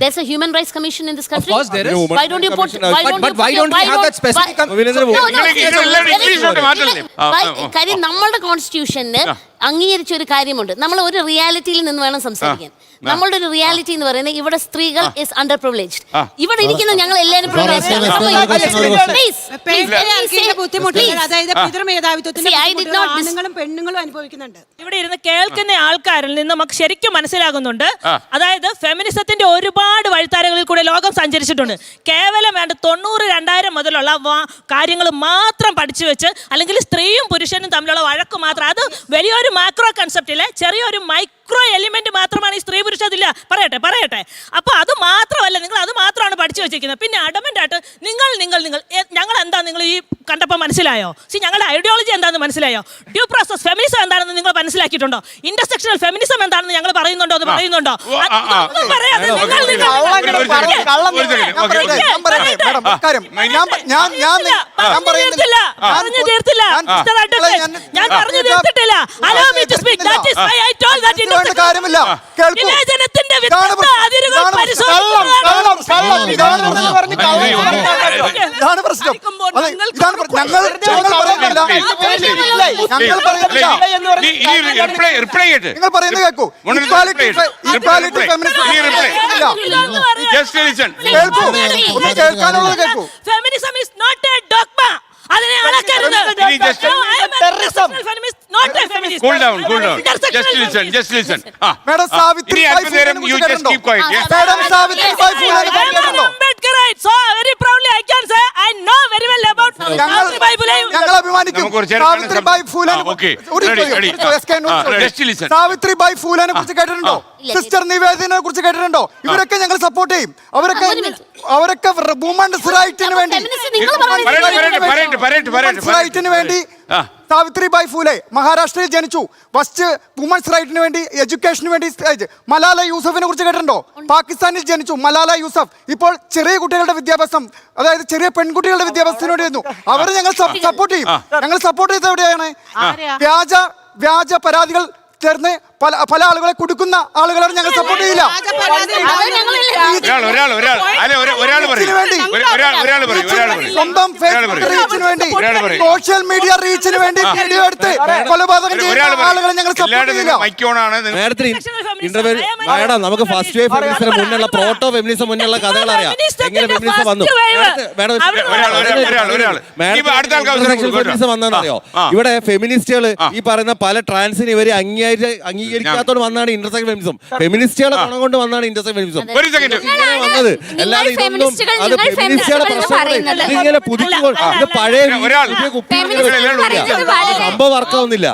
There's a human rights commission in this country. Of course there is. Why don't you put? But why don't we have that specific? കാര്യം നമ്മളുടെ കോൺസ്റ്റിറ്റ്യൂഷന് അംഗീകരിച്ച ഒരു കാര്യമുണ്ട്. നമ്മൾ ഒരു റിയാലിറ്റിയിൽ നിന്ന് വേണം സംസാരിക്കാൻ. നമ്മളുടെ ഒരു റിയാലിറ്റി എന്ന് പറയുന്നത് ഇവിടെ സ്ത്രീകൾ ഇസ് അണ്ടർ പ്രിവിലേജ്ഡ്. ഇവിടെ ഇരിക്കുന്ന ഞങ്ങൾ എല്ലാവരും പെണ്ണുങ്ങളും അനുഭവിക്കുന്നുണ്ട്. ഇവിടെ ഇരുന്ന് കേൾക്കുന്ന ആൾക്കാരിൽ നിന്ന് നമുക്ക് ശരിക്കും മനസ്സിലാകുന്നുണ്ട്. അതായത് ഫെമിനിസത്തിന്റെ ഒരുപാട് വഴിത്താരകളിൽ കൂടെ ലോകം സഞ്ചരിച്ചിട്ടുണ്ട്. കേവലം വേണ്ട 90-2000 മുതലുള്ള കാര്യങ്ങൾ മാത്രം പഠിച്ചു വെച്ച്, അല്ലെങ്കിൽ സ്ത്രീയും പുരുഷനും തമ്മിലുള്ള വഴക്ക് മാത്രം, അത് വലിയൊരു മാക്രോ കൺസെപ്റ്റിലെ ചെറിയൊരു മൈക്രോ എലിമെന്റ് മാത്രമാണ് ഈ സ്ത്രീ പുരുഷ അതില്ല. പറയട്ടെ. അപ്പൊ അത് മാത്രമല്ല, നിങ്ങൾ അത് മാത്രമാണ് പഠിച്ചു വെച്ചിരിക്കുന്നത്. പിന്നെ അഡമന്റ് ആയിട്ട് നിങ്ങൾ ഞങ്ങൾ എന്താ, നിങ്ങൾ ഈ കണ്ടപ്പോൾ മനസ്സിലായോ? ഞങ്ങളുടെ ഐഡിയോളജി എന്താണെന്ന് മനസ്സിലായോ? ഡ്യൂ പ്രോസസ് ഫെമിനിസം എന്താണെന്ന് നിങ്ങൾ മനസ്സിലാക്കിയിട്ടുണ്ടോ? ഇന്റർസെക്ഷണൽ ഫെമിനിസം എന്താണെന്ന് ഞങ്ങൾ പറയുന്നുണ്ടോ? ഞാൻ പറഞ്ഞിരുന്നില്ല. നിങ്ങൾ പറയുന്നത് കേൾക്കൂ. ഒന്ന് കേൾക്കാനുള്ളത് കേൾക്കൂ. Feminism is not a dogma. അതിനെ അളക്കരുത്. Cool down. Just listen. Madam Savitri Bai Phule You just keep quiet. Madam Savitri Bai Phule Ambedkarite. So very proudly I can say I know very well about Savitri Bai Phule. ഞങ്ങൾ അഭിമാനിക്കും Savitri bye ഫൂലനെ. Savitri bye ഫൂലനെ കുറിച്ച് കേട്ടിട്ടുണ്ടോ? Sister നിവേദിനെ കുറിച്ച് കേട്ടിട്ടുണ്ടോ? ഇവരൊക്കെ ഞങ്ങൾ support ചെയ്യും. അവരൊക്കെ women's റൈറ്റിന് വേണ്ടി സാവിത്രി ബായ് ഫൂലെ മഹാരാഷ്ട്രയിൽ ജനിച്ചു. ഫസ്റ്റ് വുമൺസ് റൈറ്റിന് വേണ്ടി, എഡ്യൂക്കേഷന് വേണ്ടി. മലാല യൂസഫിനെ കുറിച്ച് കേട്ടിട്ടുണ്ടോ? പാകിസ്ഥാനിൽ ജനിച്ചു മലാല യൂസഫ്. ഇപ്പോൾ ചെറിയ കുട്ടികളുടെ വിദ്യാഭ്യാസം, അതായത് ചെറിയ പെൺകുട്ടികളുടെ വിദ്യാഭ്യാസത്തിന് വേണ്ടിയിരുന്നു. അവരെ ഞങ്ങൾ സപ്പോർട്ട് ചെയ്യും. ഞങ്ങൾ സപ്പോർട്ട് ചെയ്ത് എവിടെയാണ്? വ്യാജ പരാതികൾ ചേർന്ന് പല ആളുകളെ കൊടുക്കുന്ന ആളുകളാണ് ഞങ്ങൾ സപ്പോർട്ട് ചെയ്യില്ല. സ്വന്തം റീച്ചിന് വേണ്ടി, സോഷ്യൽ മീഡിയ റീച്ചിന് വേണ്ടി വീഡിയോ എടുത്ത് കൊലപാതകം ചെയ്യുന്ന ആളുകളെ ഞങ്ങൾ സപ്പോർട്ട് ചെയ്യില്ല. മാഡം, നമുക്ക് ഫസ്റ്റ് വേവ് ഫെമിനിസത്തിന് മുന്നുള്ള പ്രോട്ടോ ഫെമിനിസം മുന്നുള്ള കഥകൾ അറിയാം. എങ്ങനെ ഫെമിനിസം വന്നു? ഫെമിനിസം വന്നറിയോ? ഇവിടെ ഫെമിനിസ്റ്റുകൾ ഈ പറയുന്ന പല ട്രാൻസിന് ഇവര് അംഗീകരിക്കാത്തോട് വന്നാണ് ഇന്റർസെക്ഷൻ ഫെമിനിസം. ഫെമിനിസ്റ്റുകളെ ഗുണം കൊണ്ട് വന്നാണ് ഇന്റർസെക്ഷൻ ഫെമിനിസം വന്നത്. അല്ലാതെ ഇതൊന്നും അത് ഫെമിനിസ്റ്റുകളുടെ പ്രശ്നങ്ങൾ ഇങ്ങനെ പുതുക്കിക്കൊണ്ട് പഴയ സംഭവം വർക്കാവുന്നില്ല.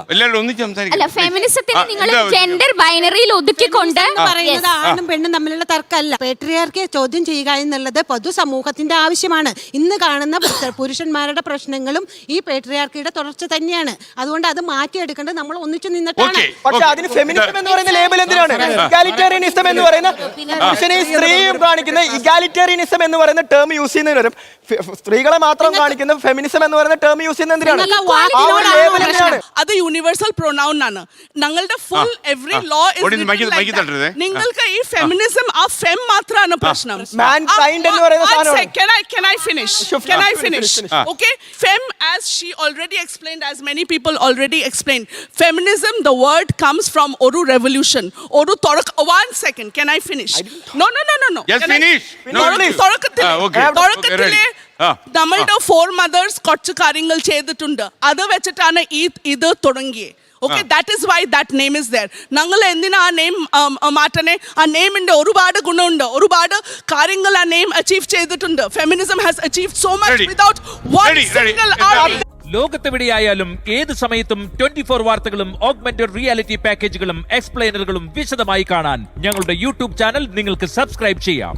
ഫെമിനിസത്തിന് നിങ്ങൾ ജെൻഡർ ബൈനറിയിൽ ഒതുക്കിക്കൊണ്ട് പറയുന്നത് ആണും പെണ്ണും തമ്മിലുള്ള തർക്കമല്ല. പേട്രിയാർക്കിയെ ചോദ്യം ചെയ്യുക എന്നുള്ളത് പൊതുസമൂഹത്തിന്റെ ആവശ്യമാണ്. ഇന്ന് കാണുന്ന പുരുഷന്മാരുടെ പ്രശ്നങ്ങളും ഈ പേട്രിയാർക്കിയുടെ തുടർച്ച തന്നെയാണ്. അതുകൊണ്ട് അത് മാറ്റിയെടുക്കേണ്ടത് നമ്മൾ ഒന്നിച്ചു നിന്നിട്ടാണ്. പക്ഷെ അതിന് ഫെമിനിസം എന്ന് പറയുന്ന ലേബൽ എന്തിനാണ്? ഇഗാലിറ്റേറിയനിസം എന്ന് പറയുന്ന പുരുഷനെയും സ്ത്രീയും കാണിക്കുന്ന ഇഗാലിറ്റേറിയനിസം എന്ന് പറയുന്ന ടേം യൂസ് ചെയ്യുന്നതിന് വരും. സ്ത്രീകളെ മാത്രം കാണിക്കുന്ന ഫെമിനിസം എന്ന് പറയുന്ന ടേം യൂസ് ചെയ്യുന്ന എന്തിനാണ്? അത് യൂണിവേഴ്സൽ പ്രൊനൗൺ ആണ്. ഞങ്ങളുടെ ഫുൾ എവറി ലോ നിങ്ങൾക്ക് ഈ ഫെമിനിസം ആ ഫെം മാത്രമാണ് പ്രശ്നം. Can I finish? Okay, fem, as she already explained, as many people already explained, feminism, the word comes from Oru revolution. Oru Torak. 1 second, can I finish? No. Just finish. Torakatile നമ്മളുടെ 4 mothers കുറച്ച് കാര്യങ്ങൾ ചെയ്തിട്ടുണ്ട്. അത് വെച്ചിട്ടാണ് ഇത് തുടങ്ങിയത്. Okay, that is why that name is there. ഞങ്ങൾ എന്തിനാ ആ നെയിം മാറ്റണേ? ആ നെയിമിന്റെ ഒരുപാട് ഗുണമുണ്ട്, ഒരുപാട് കാര്യങ്ങൾ ആ നെയിം അച്ചീവ് ചെയ്തിട്ടുണ്ട്. Feminism has achieved so much without one single art. ലോകത്തെവിടെയായാലും ഏത് സമയത്തും 24 വാർത്തകളും ഓഗ്മെന്റഡ് റിയാലിറ്റി പാക്കേജുകളും എക്സ്പ്ലെയിനറുകളും വിശദമായി കാണാൻ ഞങ്ങളുടെ യൂട്യൂബ് ചാനൽ നിങ്ങൾക്ക് സബ്സ്ക്രൈബ് ചെയ്യാം.